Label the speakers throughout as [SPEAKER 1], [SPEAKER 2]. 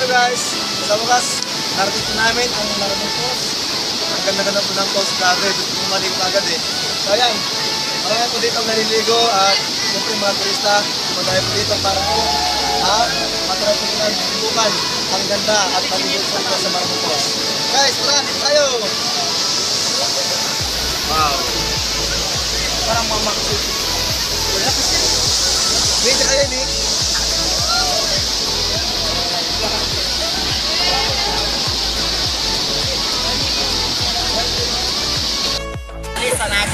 [SPEAKER 1] ito guys, sa wakas, narating po namin ang Maranong Falls. Ang ganda-ganda po ng falls, grabe, gusto mo maligo agad eh. So ayan, marami po dito ang naliligo at siyempre mga turista, kumagaya po dito para po matry po nila subukan ang ganda at maligo po ito sa Maranong Falls. Guys, tara, tayo! Wow! Parang mamaksit. Nick, ayan Nick.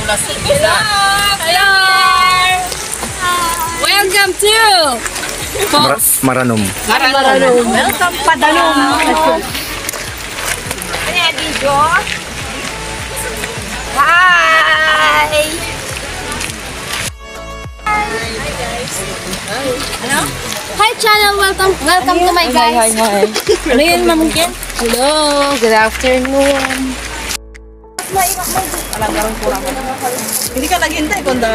[SPEAKER 2] Hello! Welcome to
[SPEAKER 3] Maranong.
[SPEAKER 2] Welcome Padalong. Hi! Ano? Hi channel, welcome to my guys. Hi. Ano yun mamungkin? Hello, good afternoon.
[SPEAKER 4] Hindi ka naghintay kundi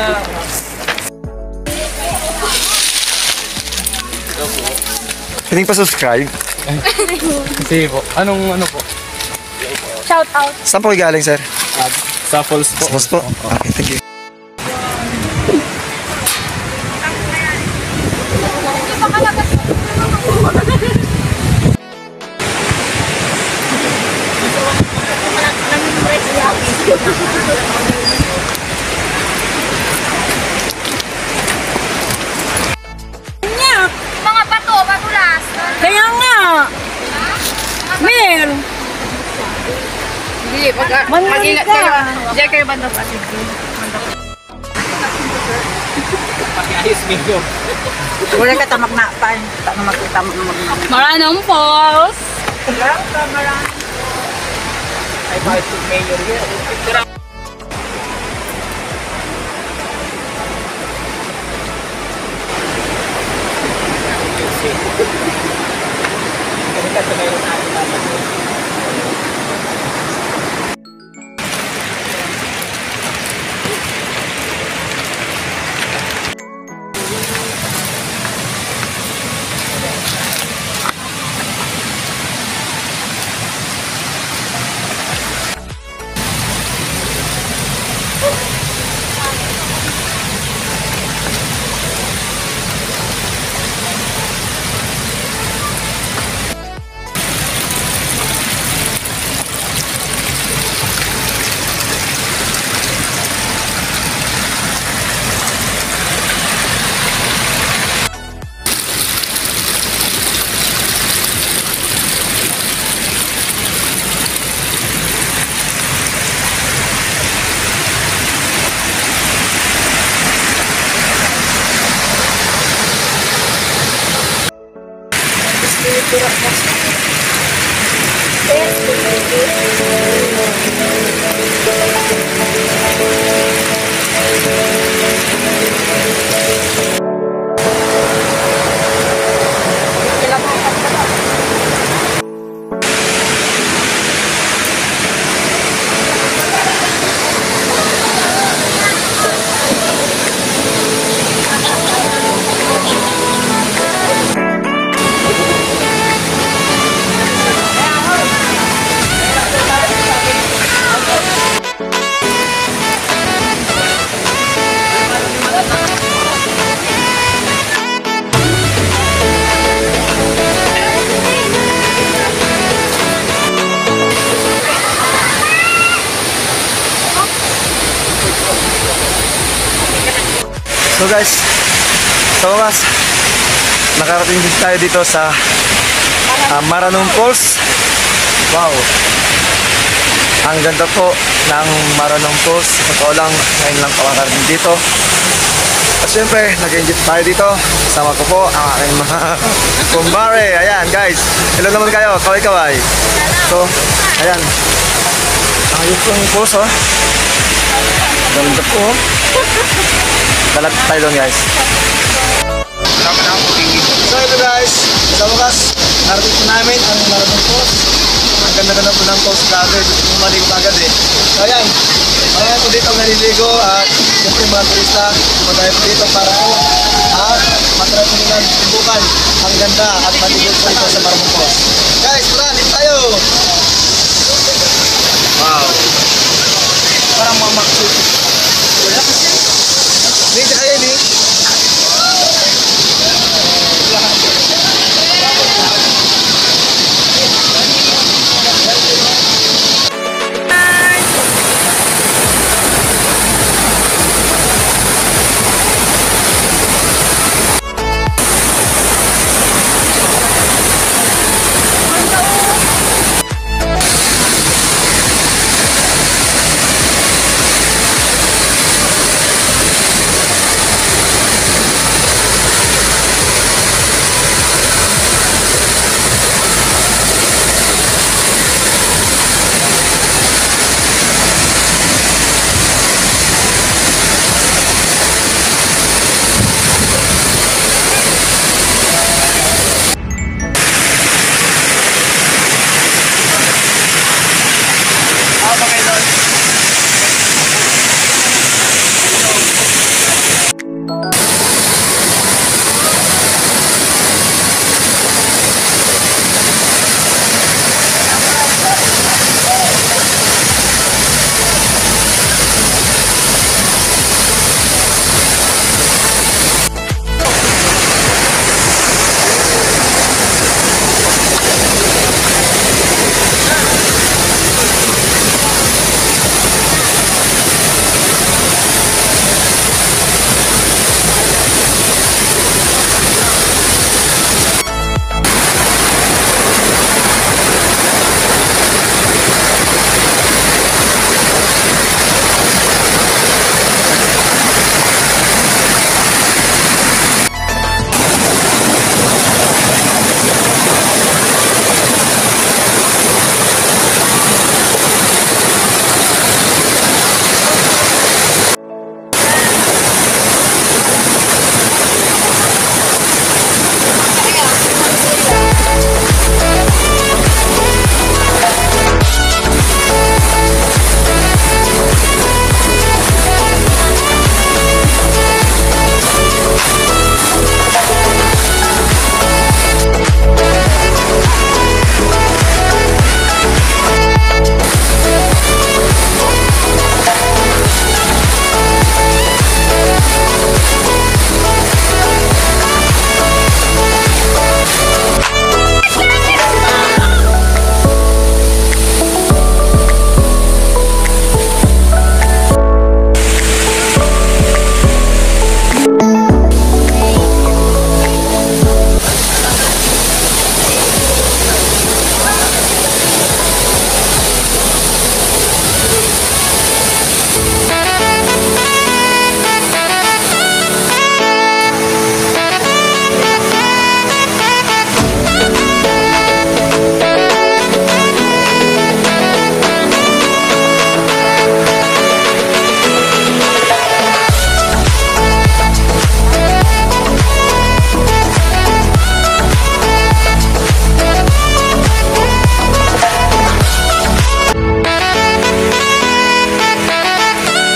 [SPEAKER 3] Hindi pa subscribe?
[SPEAKER 5] Sige po. Ano po?
[SPEAKER 2] Shout out.
[SPEAKER 3] Saan po kayo galing, sir?
[SPEAKER 5] Sa Falls po.
[SPEAKER 3] Sa Falls po? Okay, thank you.
[SPEAKER 2] Mga bato, bagulas.
[SPEAKER 4] kaya nga. Mer.
[SPEAKER 2] Hindi,
[SPEAKER 4] Mag-ingat kayo.
[SPEAKER 2] Diyan kayo banda pa.
[SPEAKER 5] Pakiayos medyo.
[SPEAKER 4] Wala ka tamak na pan. Tamak na.
[SPEAKER 2] Maranong Falls.
[SPEAKER 5] Ay, bakit yung mayor yun?
[SPEAKER 3] So guys, sa wakas, nakarating din tayo dito sa Maranong Falls. Wow! Ang ganda po ng Maranong Falls. Sa totoo lang, ngayon lang makarating dito. At syempre, nag-enjoy tayo dito. Kasama ko po ang aking mga kumbare. Ayan guys, hello naman kayo, kaway-kaway. So, ayan. Ayos yung falls oh. Ganda po oh. Dalag tayo doon guys.
[SPEAKER 1] So ito guys, sa wakas, narating po namin ang Maranong Falls. Ang ganda-ganda po ng falls, grabe, gusto mo maligo agad eh. So ayan, marami po dito ang naliligo at siyempre mga turista, kumagaya po dito para po matry po nila subukan ang ganda pumunta at maligo po ito sa Maramon Falls. Guys, tara, dito tayo! Wow! Parang mamaksul. Wala kasi. Dito kayo, di?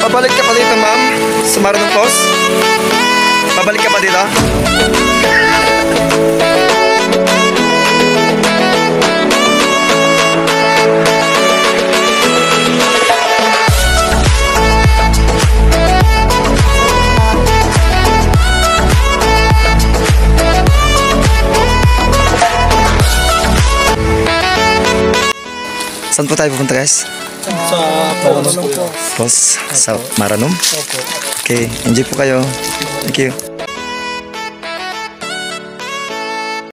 [SPEAKER 1] Babalik ka pa dito, ma'am? Sa Maranong Falls? Babalik ka pa dito? Saan po tayo pupunta, guys?
[SPEAKER 5] Sa Maranong po.
[SPEAKER 1] Falls sa Maranum? Okay, enjoy po kayo. Thank you.